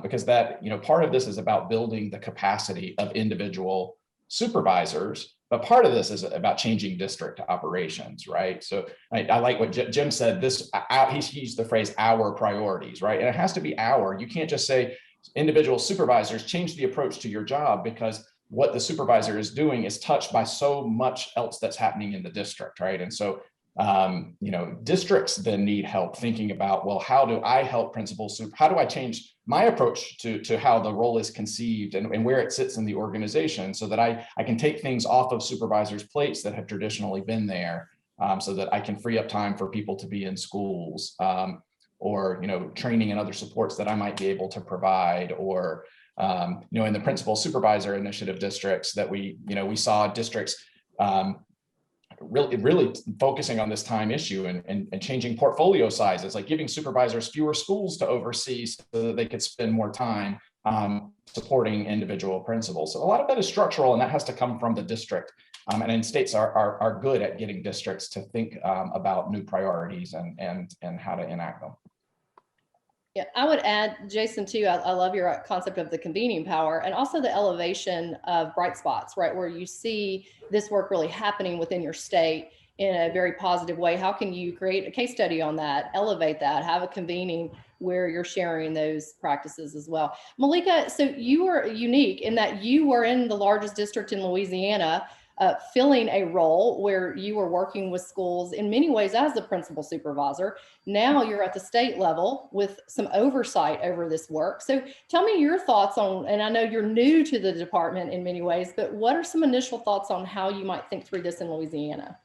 Because that, part of this is about building the capacity of individual supervisors, but part of this is about changing district operations, right? So I like what Jim said. He used the phrase "our priorities," right? And it has to be our. You can't just say individual supervisors change the approach to your job, because what the supervisor is doing is touched by so much else that's happening in the district, right? And so districts then need help thinking about, well, how do I help principals? How do I change my approach to how the role is conceived and where it sits in the organization, so that I can take things off of supervisors' plates that have traditionally been there, so that I can free up time for people to be in schools, or training and other supports that I might be able to provide, or in the principal supervisor initiative districts that we saw districts really focusing on this time issue and changing portfolio sizes, like giving supervisors fewer schools to oversee so that they could spend more time supporting individual principals. So a lot of that is structural, and that has to come from the district. And then states are good at getting districts to think about new priorities and how to enact them. Yeah, I would add, Jason, too, I love your concept of the convening power and also the elevation of bright spots, right? Where you see this work really happening within your state in a very positive way. How can you create a case study on that, elevate that, have a convening where you're sharing those practices as well? Malika, so you were unique in that you were in the largest district in Louisiana, filling a role where you were working with schools in many ways as the principal supervisor. Now you're at the state level with some oversight over this work. So tell me your thoughts on, and I know you're new to the department in many ways, but what are some initial thoughts on how you might think through this in Louisiana?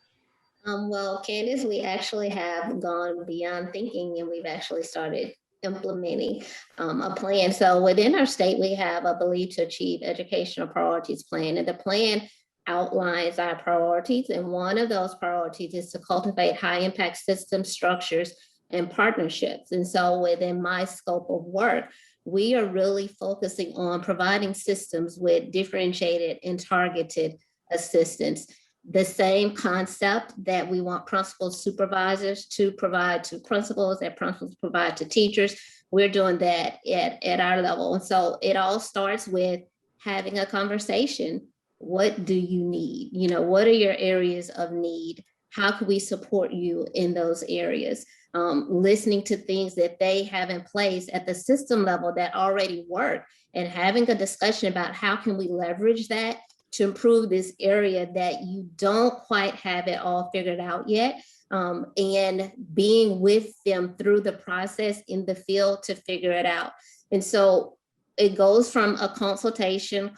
Well, Candice, we actually have gone beyond thinking, and we've actually started implementing a plan. So within our state, we have a Believe to Achieve Educational Priorities plan, and the plan outlines our priorities. And one of those priorities is to cultivate high impact systems, structures, and partnerships. And so within my scope of work, we are really focusing on providing systems with differentiated and targeted assistance. The same concept that we want principal supervisors to provide to principals, that principals provide to teachers, we're doing that at our level. And so it all starts with having a conversation. What do you need? What are your areas of need? How can we support you in those areas? Listening to things that they have in place at the system level that already work, and having a discussion about how can we leverage that to improve this area that you don't quite have it all figured out yet, and being with them through the process in the field to figure it out. And so it goes from a conversation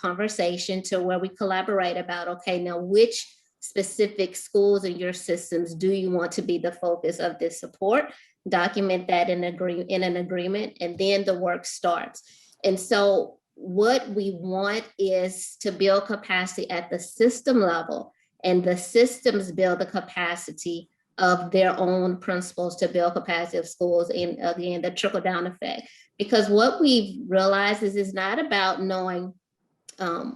to where we collaborate about, okay, now which specific schools in your systems do you want to be the focus of this support? Document that in an agreement, and then the work starts. And so what we want is to build capacity at the system level, and the systems build the capacity of their own principals to build capacity of schools, and again, the trickle down effect. Because what we've realized is it's not about knowing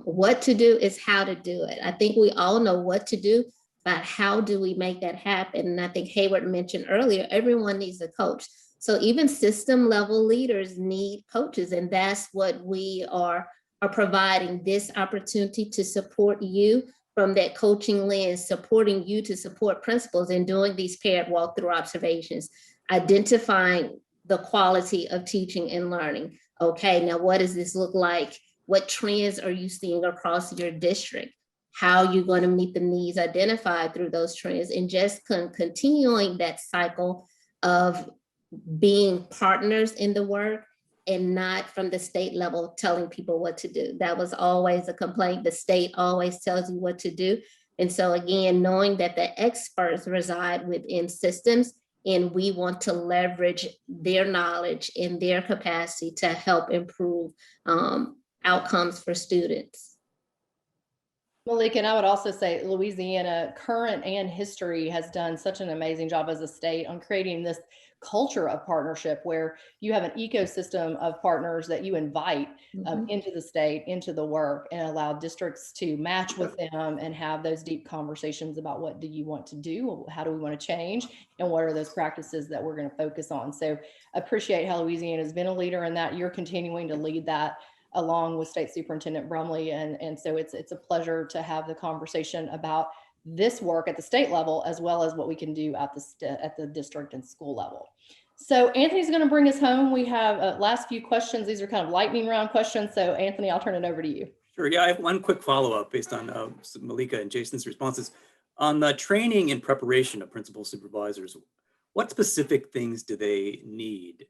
what to do, it's how to do it. I think we all know what to do, but how do we make that happen? And I think Hayward mentioned earlier, everyone needs a coach. So even system level leaders need coaches, and that's what we are providing, this opportunity to support you from that coaching lens, supporting you to support principals in doing these paired walkthrough observations, identifying the quality of teaching and learning. Okay, now what does this look like? What trends are you seeing across your district? How are you going to meet the needs identified through those trends? And just continuing that cycle of being partners in the work, and not from the state level telling people what to do. That was always a complaint. The state always tells you what to do. And so again, knowing that the experts reside within systems, and we want to leverage their knowledge and their capacity to help improve outcomes for students. Malika, and I would also say Louisiana, current and history, has done such an amazing job as a state on creating this culture of partnership where you have an ecosystem of partners that you invite into the state, into the work, and allow districts to match with them and have those deep conversations about what do you want to do, how do we want to change, and what are those practices that we're going to focus on. So appreciate how Louisiana has been a leader in that. You're continuing to lead that along with State Superintendent Brumley. And so it's a pleasure to have the conversation about this work at the state level, as well as what we can do at the district and school level. So Anthony's going to bring us home. We have last few questions. These are kind of lightning round questions. So Anthony, I'll turn it over to you. Sure. Yeah, I have one quick follow-up based on Malika and Jason's responses. On the training and preparation of principal supervisors, what specific things do they need?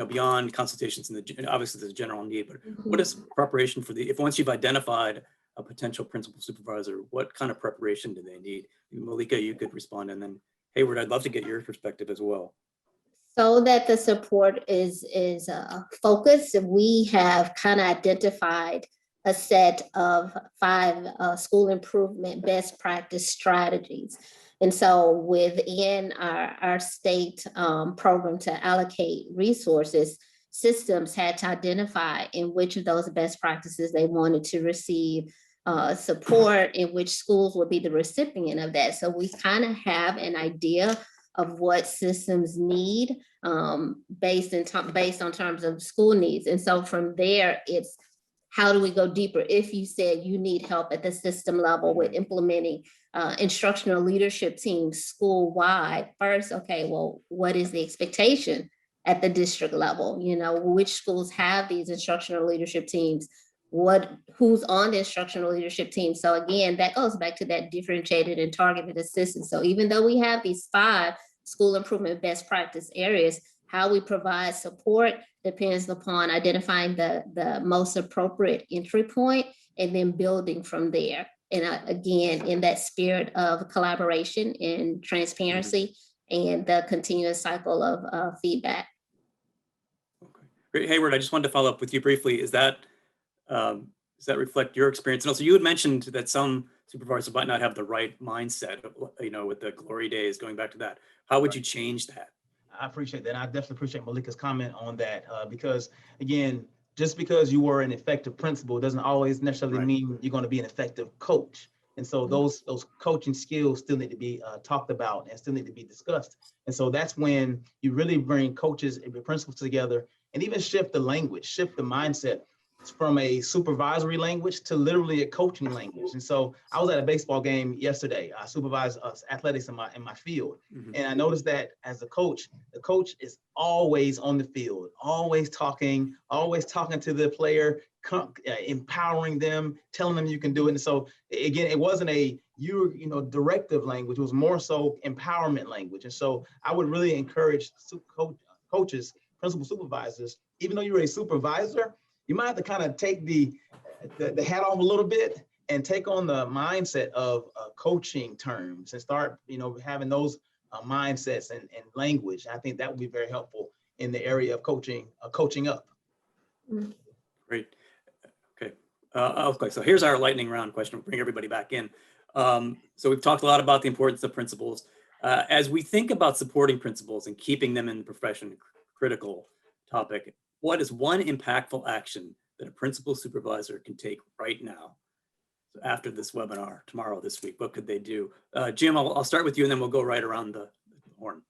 Beyond consultations and obviously there's a general need, but what is preparation for if once you've identified a potential principal supervisor, what kind of preparation do they need? Malika, you could respond, and then Hayward, I'd love to get your perspective as well. So that the support is focused, we have kind of identified a set of 5 school improvement best practice strategies. And so within our state program to allocate resources, systems had to identify in which of those best practices they wanted to receive support, in which schools would be the recipient of that. So we kind of have an idea of what systems need based on terms of school needs. And so from there, it's how do we go deeper? If you said you need help at the system level with implementing instructional leadership teams school-wide, first, okay, well, what is the expectation at the district level? Which schools have these instructional leadership teams? Who's on the instructional leadership team? So again, that goes back to that differentiated and targeted assistance. So even though we have these 5 school improvement best practice areas, how we provide support depends upon identifying the most appropriate entry point and then building from there. And again, in that spirit of collaboration and transparency and the continuous cycle of feedback. Okay. Great. Hayward, I just wanted to follow up with you briefly. Does that reflect your experience? And also you had mentioned that some supervisors might not have the right mindset, with the glory days, going back to that. How would you change that? I appreciate that. I definitely appreciate Malika's comment on that because, again, just because you were an effective principal doesn't always necessarily mean you're going to be an effective coach. And so those coaching skills still need to be talked about and still need to be discussed. And so that's when you really bring coaches and principals together and even shift the language, shift the mindset from a supervisory language to literally a coaching language. And so I was at a baseball game yesterday. I supervised athletics in my field. And I noticed that as a coach, the coach is always on the field, always talking to the player, empowering them, telling them you can do it. And so again, it wasn't a directive language. It was more so empowerment language. And so I would really encourage coaches, principal supervisors, even though you're a supervisor, you might have to kind of take the hat off a little bit and take on the mindset of coaching terms and start, having those mindsets and language. I think that would be very helpful in the area of coaching up. Great. Okay. Okay. So here's our lightning round question. We'll bring everybody back in. So we've talked a lot about the importance of principals. As we think about supporting principals and keeping them in the profession, critical topic, what is one impactful action that a principal supervisor can take right now? So after this webinar, tomorrow, this week, what could they do? Jim, I'll start with you and then we'll go right around the horn.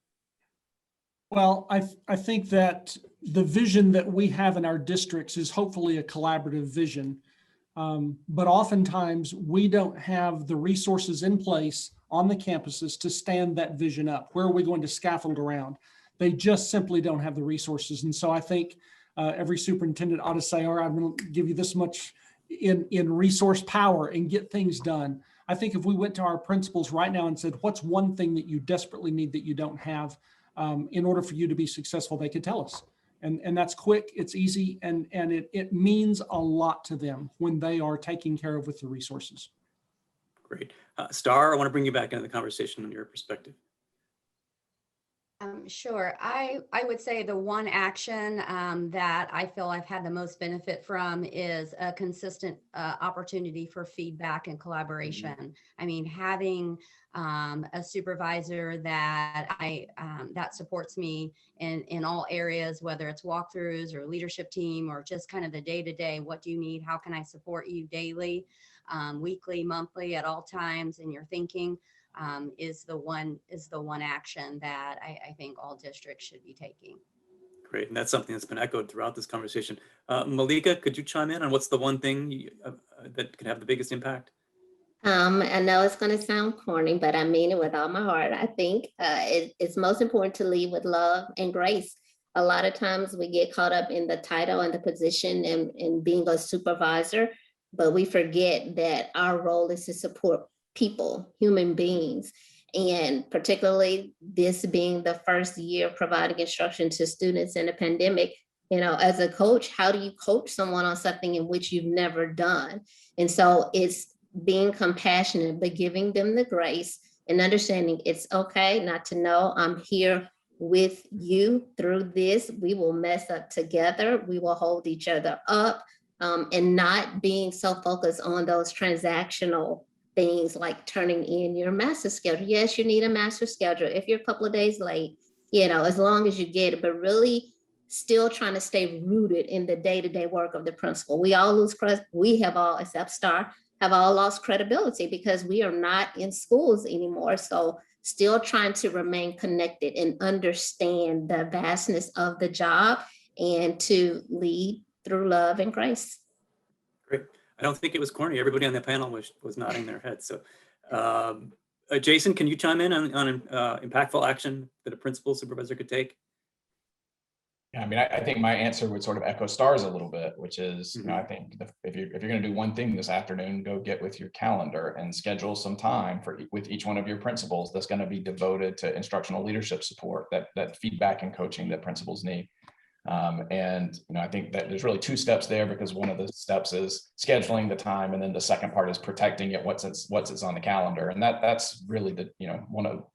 Well, I think that the vision that we have in our districts is hopefully a collaborative vision. But oftentimes we don't have the resources in place on the campuses to stand that vision up. Where are we going to scaffold around? They just simply don't have the resources. And so I think every superintendent ought to say, all right, I'm going to give you this much in resource power and get things done. I think if we went to our principals right now and said, what's one thing that you desperately need that you don't have in order for you to be successful, they could tell us. And that's quick, it's easy, and it means a lot to them when they are taken care of with the resources. Great. Star, I want to bring you back into the conversation on your perspective. Sure. I would say the one action that I feel I've had the most benefit from is a consistent opportunity for feedback and collaboration. Mm-hmm. I mean, having a supervisor that that supports me in all areas, whether it's walkthroughs or leadership team or just kind of the day-to-day, what do you need? How can I support you daily, weekly, monthly, at all times in your thinking? Is the one action that I think all districts should be taking. Great, and that's something that's been echoed throughout this conversation. Malika, could you chime in on what's the one thing that can have the biggest impact? I know it's going to sound corny, but I mean it with all my heart. I think it's most important to lead with love and grace. A lot of times we get caught up in the title and the position and being a supervisor, but we forget that our role is to support people, human beings, and particularly this being the first year providing instruction to students in a pandemic. As a coach, how do you coach someone on something in which you've never done? And so it's being compassionate, but giving them the grace and understanding it's okay not to know. I'm here with you through this. We will mess up together. We will hold each other up, and not being so focused on those transactional things like turning in your master schedule. Yes, you need a master schedule. If you're a couple of days late, as long as you get it, but really still trying to stay rooted in the day-to-day work of the principal. We all lose we have all, except Star, have all lost credibility because we are not in schools anymore. So still trying to remain connected and understand the vastness of the job and to lead through love and grace. Great. I don't think it was corny. Everybody on the panel was nodding their heads. So, Jason, can you chime in on impactful action that a principal supervisor could take? Yeah, I mean, I think my answer would sort of echo Star's a little bit, which is, I think if you're going to do one thing this afternoon, go get with your calendar and schedule some time with each one of your principals that's going to be devoted to instructional leadership support, that feedback and coaching that principals need. And I think that there's really two steps there, because one of the steps is scheduling the time, and then the second part is protecting it once it's on the calendar, and that's really the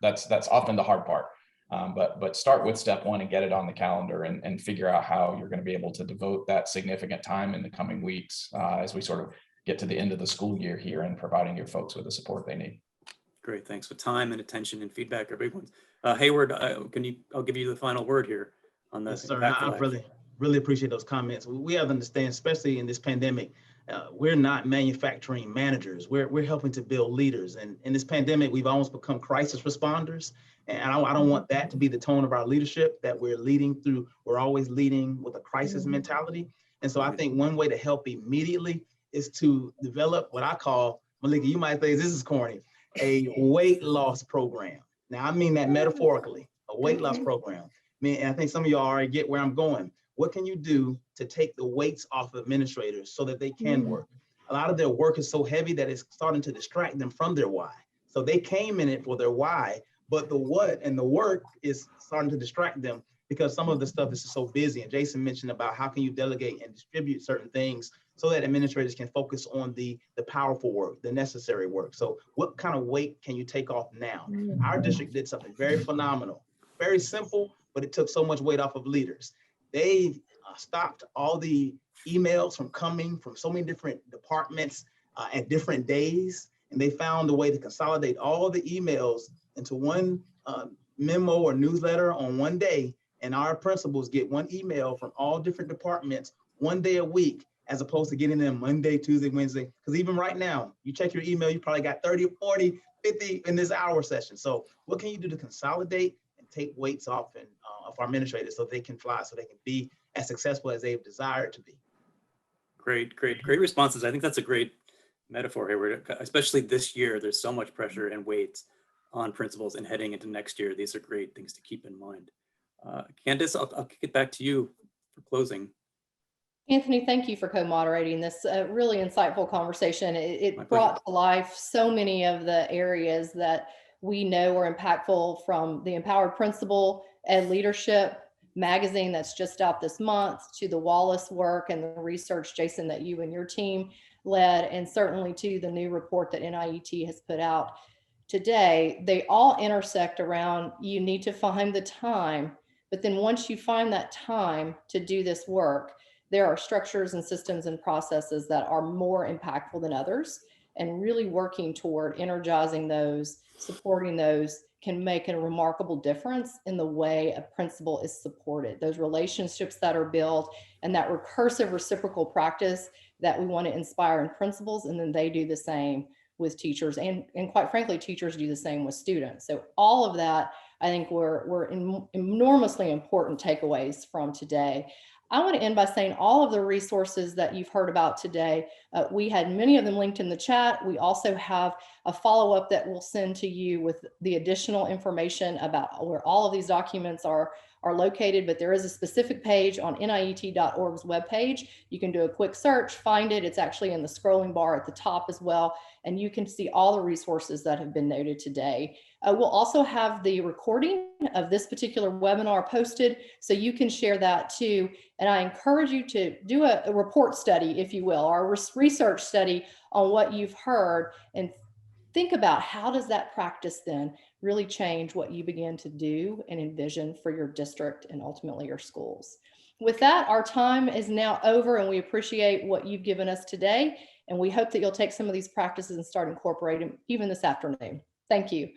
that's often the hard part. But start with step one and get it on the calendar, and figure out how you're going to be able to devote that significant time in the coming weeks as we sort of get to the end of the school year here and providing your folks with the support they need. Great, thanks. So time and attention and feedback are big ones. Hayward, I'll give you the final word here. Yes, sir. I really appreciate those comments. We have to understand, especially in this pandemic, we're not manufacturing managers. We're helping to build leaders. And in this pandemic, we've almost become crisis responders. And I don't want that to be the tone of our leadership, that we're always leading with a crisis mentality. And so I think one way to help immediately is to develop what I call, Malika, you might say this is corny, a weight loss program. Now, I mean that metaphorically, a weight loss program. And I think some of y'all already get where I'm going. what can you do to take the weights off of administrators so that they can work? A lot of their work is so heavy that it's starting to distract them from their why. So they came in it for their why, but the what and the work is starting to distract them because some of the stuff is so busy. And Jason mentioned about how can you delegate and distribute certain things so that administrators can focus on the powerful work, the necessary work. So what kind of weight can you take off now? Our district did something very phenomenal, very simple, but it took so much weight off of leaders. They stopped all the emails from coming from so many different departments at different days. And they found a way to consolidate all the emails into one memo or newsletter on one day. And our principals get one email from all different departments one day a week, as opposed to getting them Monday, Tuesday, Wednesday. Because even right now, you check your email, you probably got 30, 40, 50 in this hour session. So what can you do to consolidate and take weights off of our administrators so they can fly, so they can be as successful as they've desired to be? Great responses. I think that's a great metaphor here, where, especially this year, there's so much pressure and weight on principals, and heading into next year, these are great things to keep in mind. Candice, I'll kick it back to you for closing. Anthony, thank you for co-moderating this really insightful conversation. It brought to life so many of the areas that we know are impactful, from the Empowered Principal and Leadership magazine that's just out this month, to the Wallace work and the research, Jason, that you and your team led, and certainly to the new report that NIET has put out today. They all intersect around, you need to find the time, but then once you find that time to do this work, there are structures and systems and processes that are more impactful than others, and really working toward energizing those, supporting those, can make a remarkable difference in the way a principal is supported. Those relationships that are built, and that recursive reciprocal practice that we want to inspire in principals, and then they do the same with teachers, and quite frankly, teachers do the same with students. So all of that, I think, were enormously important takeaways from today. I want to end by saying all of the resources that you've heard about today, we had many of them linked in the chat. We also have a follow-up that we'll send to you with the additional information about where all of these documents are located, but there is a specific page on NIET.org's webpage. You can do a quick search, find it. It's actually in the scrolling bar at the top as well, and you can see all the resources that have been noted today. We'll also have the recording of this particular webinar posted, so you can share that too. And I encourage you to do a report study, if you will, or a research study on what you've heard, and think about how does that practice then really change what you begin to do and envision for your district and ultimately your schools. With that, our time is now over, and we appreciate what you've given us today. And we hope that you'll take some of these practices and start incorporating even this afternoon. Thank you.